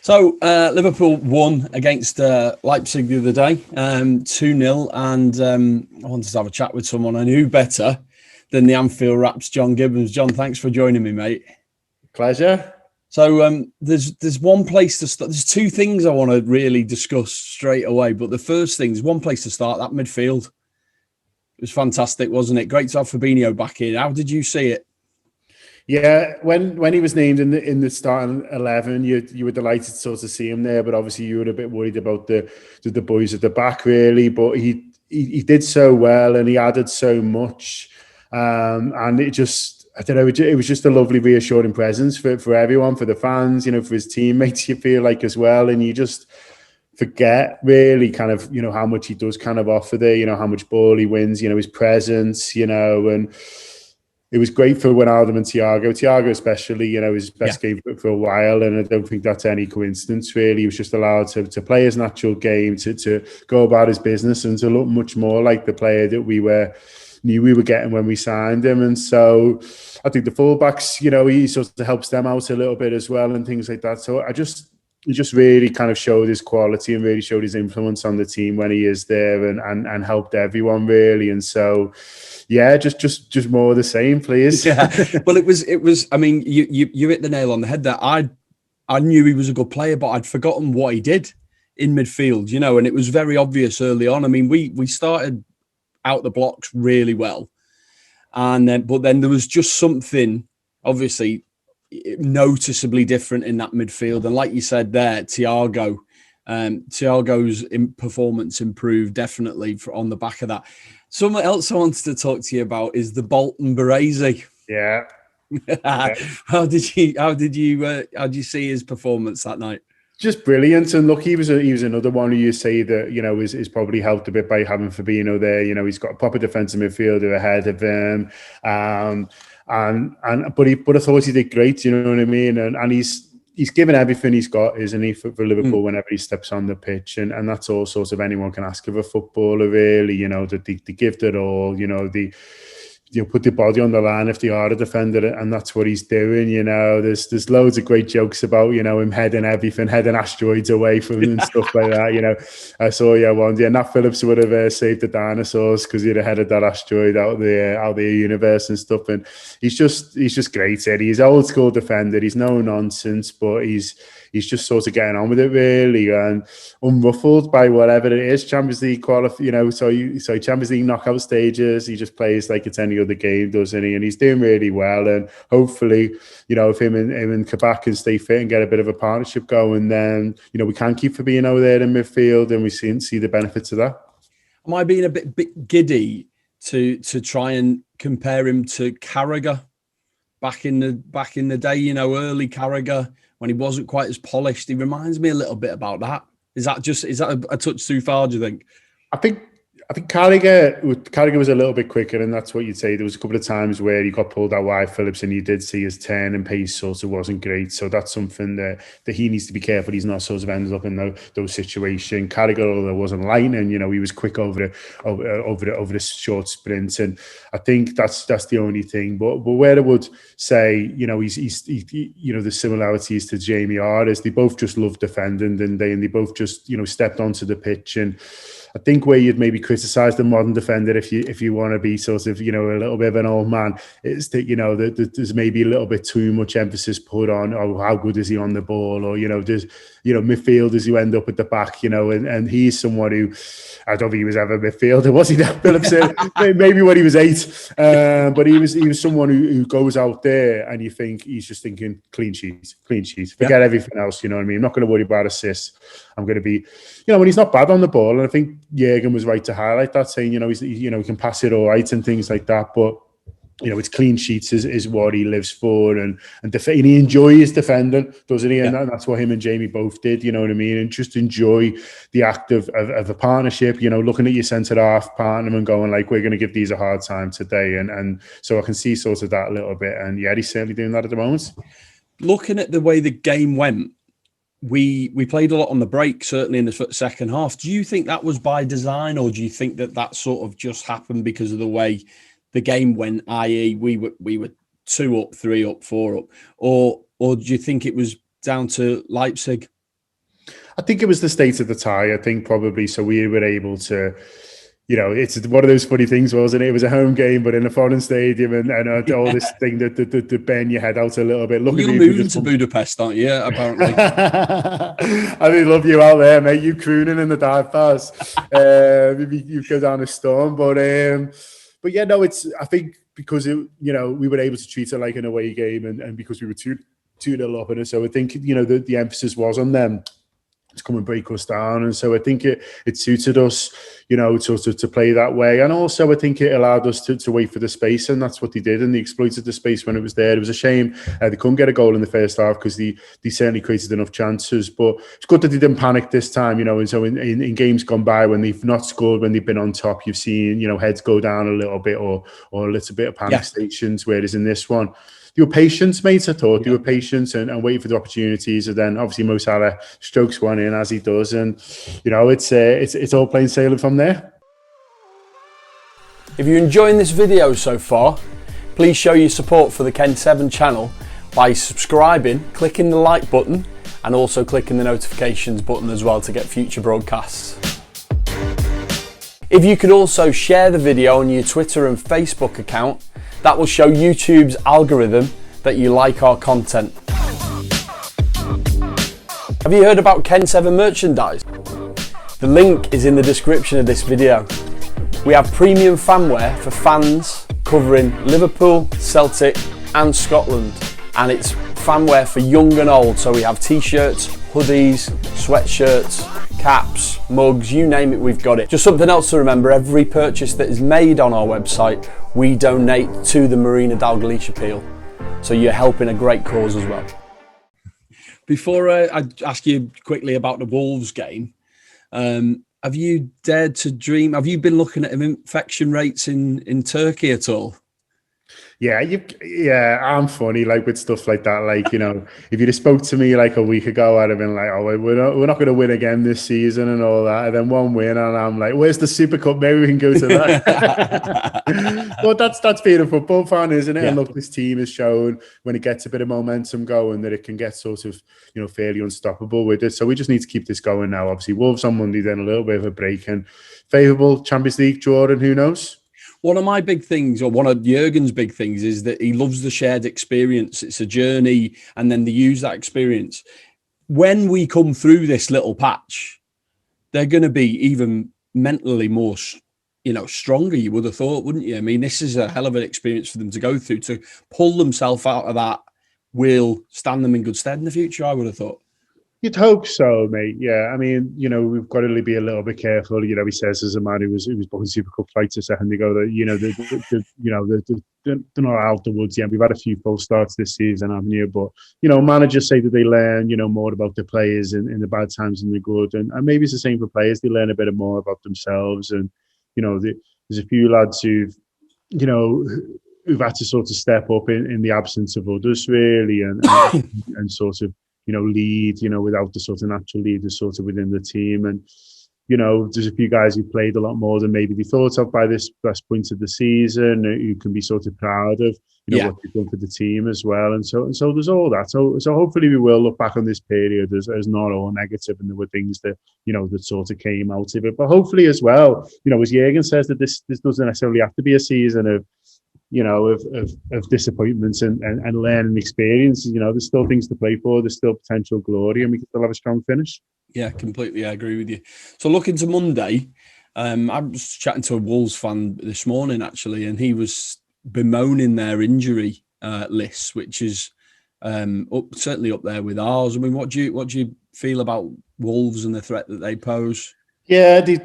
So Liverpool won against Leipzig the other day, 2-0, and I wanted to have a chat with someone I knew better than the Anfield Wrap's John Gibbons. John, thanks for joining me, mate. Pleasure. So there's one place to start. There's two things I want to really discuss straight away, but the first thing is one place to start, that midfield. It was fantastic, wasn't it? Great to have Fabinho back in. How did you see it? Yeah, when he was named in the starting 11, you were delighted to sort of see him there, but obviously you were a bit worried about the boys at the back, really. But he did so well, and he added so much, and it just, I don't know, it was just a lovely, reassuring presence for everyone, for the fans, for his teammates. You feel like as well, and you just forget really kind of how much he does kind of offer there. How much ball he wins. His presence. And it was great for Wijnaldum and Thiago. Thiago especially, his best game for a while, and I don't think that's any coincidence, really. He was just allowed to play his natural game, to go about his business, and to look much more like the player that we knew we were getting when we signed him. And so I think the fullbacks, he sort of helps them out a little bit as well and things like that. So he just really kind of showed his quality and really showed his influence on the team when he is there, and helped everyone really. And so, yeah, just more of the same, please. Yeah. Well, it was. I mean, you hit the nail on the head there. I knew he was a good player, but I'd forgotten what he did in midfield. And it was very obvious early on. I mean, we started out the blocks really well, but then there was just something obviously noticeably different in that midfield. And like you said there, Thiago's performance improved definitely on the back of that. Something else I wanted to talk to you about is the Bolton Baresi. Yeah. How did you see his performance that night? Just brilliant. And look, he was another one who you say that is probably helped a bit by having Fabinho there. He's got a proper defensive midfielder ahead of him, but I thought he did great. You know what I mean? And he's given everything he's got, isn't he, for Liverpool whenever he steps on the pitch, and that's all sorts of anyone can ask of a footballer, really. That they give it all. Put the body on the line if they are a defender, and that's what he's doing. There's loads of great jokes about him heading asteroids away from him and stuff like that. I saw one. Yeah, Nat Phillips would have saved the dinosaurs because he'd have headed that asteroid out of the universe and stuff. And he's just great. Eddie. He's an old school defender. He's no nonsense, but he's just sort of getting on with it, really, and unruffled by whatever it is. Champions League Champions League knockout stages. He just plays like it's any other game, doesn't he? And he's doing really well. And hopefully, if him and Kabak can stay fit and get a bit of a partnership going, then we can keep Fabinho there in midfield, and we see the benefits of that. Am I being a bit giddy to try and compare him to Carragher back in the day? Early Carragher, when he wasn't quite as polished. He reminds me a little bit about that. Is that a touch too far, do you think? I think Carragher was a little bit quicker, and that's what you'd say. There was a couple of times where he got pulled out wide Phillips, and you did see his turn and pace sort of wasn't great. So that's something that he needs to be careful he's not sort of ended up in those situations. Carragher, although wasn't lightning, he was quick over the short sprint, and I think that's the only thing. But where I would say, he's the similarities to Jamie are is they both just love defending, and they both just stepped onto the pitch. And I think where you'd maybe criticise the modern defender, if you want to be sort of a little bit of an old man, is that there's maybe a little bit too much emphasis put on how good is he on the ball, or there's midfielders who end up at the back, and he's someone who, I don't think he was ever a midfielder, was he? That Phillips, maybe when he was 8, but he was someone who goes out there and you think he's just thinking clean sheets, forget everything else. You know what I mean? I'm not going to worry about assists. I'm going to be, when he's not bad on the ball, and I think Jürgen was right to highlight that, saying he can pass it all right and things like that, but it's clean sheets is what he lives for, and he enjoys defending, doesn't he? And that's what him and Jamie both did, you know what I mean? And just enjoy the act of a partnership, looking at your centre-half partner and going like, we're going to give these a hard time today. And so I can see sort of that a little bit. And yeah, he's certainly doing that at the moment. Looking at the way the game went, we played a lot on the break, certainly in the second half. Do you think that was by design, or do you think that sort of just happened because of the way the game went, i.e. we were 2 up, 3 up, 4 up, or do you think it was down to Leipzig? I think it was the state of the tie. I think probably so we were able to. It's one of those funny things, wasn't it? It was a home game, but in a foreign stadium, and all this thing that bend your head out a little bit. You're moving to Budapest, aren't you? Apparently. I mean, love you out there, mate. You crooning in the dive bars. Maybe you go down a storm, but yeah, no. I think because we were able to treat it like an away game, and because we were 2-0 up, and so I think the emphasis was on them to come and break us down, and so I think it suited us, to play that way, and also I think it allowed us to wait for the space, and that's what they did, and they exploited the space when it was there. It was a shame they couldn't get a goal in the first half because they certainly created enough chances, but it's good that they didn't panic this time, and so in games gone by when they've not scored when they've been on top, you've seen heads go down a little bit or a little bit of panic stations, whereas in this one, you were patient, mate. I thought you were patient and waiting for the opportunities, and then obviously Mo Salah strokes one in as he does, and it's all plain sailing from there. If you're enjoying this video so far, please show your support for the Ken 7 channel by subscribing, clicking the like button, and also clicking the notifications button as well to get future broadcasts. If you could also share the video on your Twitter and Facebook account, that will show YouTube's algorithm that you like our content. Have you heard about Ken 7 merchandise? The link is in the description of this video. We have premium fanwear for fans covering Liverpool, Celtic and Scotland, and it's fanwear for young and old, so we have t-shirts, hoodies, sweatshirts, caps, mugs, you name it, we've got it. Just something else to remember, every purchase that is made on our website, we donate to the Marina Dalglish Appeal. So you're helping a great cause as well. Before I ask you quickly about the Wolves game, have you dared to dream, have you been looking at infection rates in Turkey at all? Yeah, I'm funny like with stuff like that. Like, if you'd have spoke to me like a week ago, I'd have been like, oh, we're not going to win again this season and all that. And then one win, and I'm like, where's the Super Cup? Maybe we can go to that. But that's being a football fan, isn't it? Yeah. And look, this team has shown when it gets a bit of momentum going that it can get sort of, fairly unstoppable with it. So we just need to keep this going now. Obviously, Wolves on Monday, then a little bit of a break, and favourable Champions League draw, and who knows? One of my big things, or one of Jurgen's big things, is that he loves the shared experience. It's a journey, and then they use that experience. When we come through this little patch, they're going to be even mentally more, stronger, you would have thought, wouldn't you? I mean, this is a hell of an experience for them to go through. To pull themselves out of that will stand them in good stead in the future, I would have thought. You'd hope so, mate. Yeah, I mean, we've got to be a little bit careful. He says as a man who was booking Super Cup flights a second ago that they're not out of the woods yet. We've had a few false starts this season, haven't you? But managers say that they learn more about the players in the bad times and the good, and maybe it's the same for players. They learn a bit more about themselves, and there's a few lads who've had to sort of step up in the absence of others, really, and sort of. Lead, without the sort of natural leaders sort of within the team. And, there's a few guys who played a lot more than maybe they thought of by this point of the season, who can be sort of proud of, what they've done for the team as well. And so there's all that. So hopefully we will look back on this period as not all negative, and there were things that, that sort of came out of it. But hopefully as well, as Jurgen says, that this doesn't necessarily have to be a season of, of disappointments and learning experiences. There's still things to play for. There's still potential glory, and we can still have a strong finish. Yeah, completely. I agree with you. So looking to Monday, I was chatting to a Wolves fan this morning, actually, and he was bemoaning their injury list, which is certainly up there with ours. I mean, what do you feel about Wolves and the threat that they pose? Yeah, they've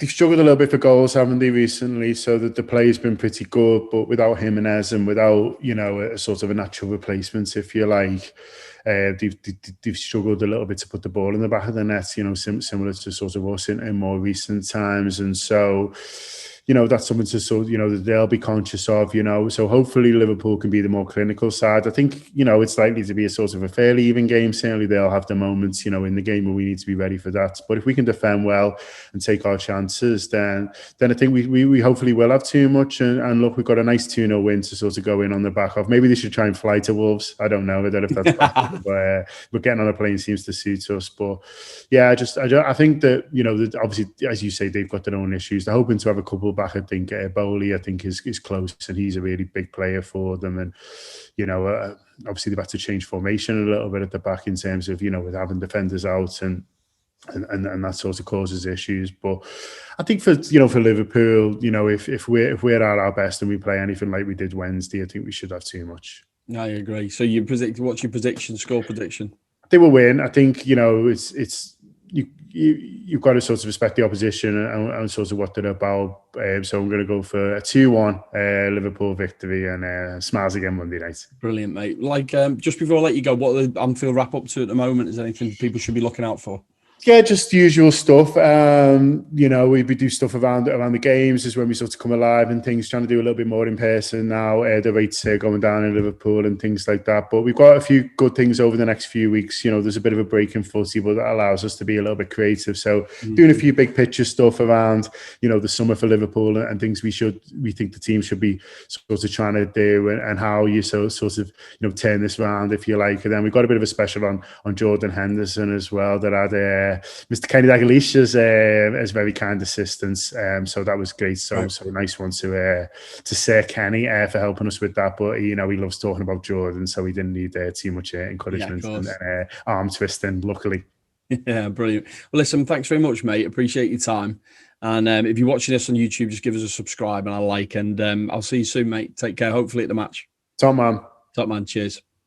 struggled a little bit for goals, haven't they, recently? So that the play's been pretty good, but without Jimenez and without, a sort of a natural replacement, if you like, they've struggled a little bit to put the ball in the back of the net, similar to sort of us in more recent times. And so, that's something to that they'll be conscious of, So hopefully Liverpool can be the more clinical side. I think, it's likely to be a sort of a fairly even game. Certainly they'll have the moments, in the game where we need to be ready for that. But if we can defend well and take our chances, then I think we hopefully will have too much. And look, we've got a nice 2-0 win to sort of go in on the back of. Maybe they should try and fly to Wolves. I don't know. I don't know if that's but getting on a plane seems to suit us. But yeah, I think that, you know, that obviously, as you say, they've got their own issues. They're hoping to have a couple back. I think Bowley, I think, is close, and he's a really big player for them. And you know, obviously they've had to change formation a little bit at the back in terms of, you know, with having defenders out and that sort of causes issues. But I think for Liverpool, you know, if we're at our best and we play anything like we did Wednesday, I think we should have too much. I agree. So what's your prediction? Score prediction? They will win. I think, you know, you've got to sort of respect the opposition and sort of what they're about. So I'm going to go for a 2-1 Liverpool victory and smiles again Monday night. Brilliant, mate. Like, just before I let you go, what are the Anfield Wrap up to at the moment? Is there anything people should be looking out for? Yeah, just the usual stuff. You know, we do stuff around the games, is when we sort of come alive and things, trying to do a little bit more in person now. The rates going down in Liverpool and things like that. But we've got a few good things over the next few weeks. You know, there's a bit of a break in footy, but that allows us to be a little bit creative. So doing a few big picture stuff around, you know, the summer for Liverpool and things we think the team should be sort of trying to do, and how you sort of, you know, turn this around, if you like. And then we've got a bit of a special on Jordan Henderson as well, that had Mr. Kenny Dalglish as very kind assistance. So that was great. So a nice one to Sir Kenny for helping us with that. But, you know, he loves talking about Jordan, so he didn't need too much encouragement and arm twisting, luckily. Yeah, brilliant. Well, listen, thanks very much, mate. Appreciate your time. And if you're watching this on YouTube, just give us a subscribe and a like. And I'll see you soon, mate. Take care. Hopefully at the match. Top man. Top man. Cheers.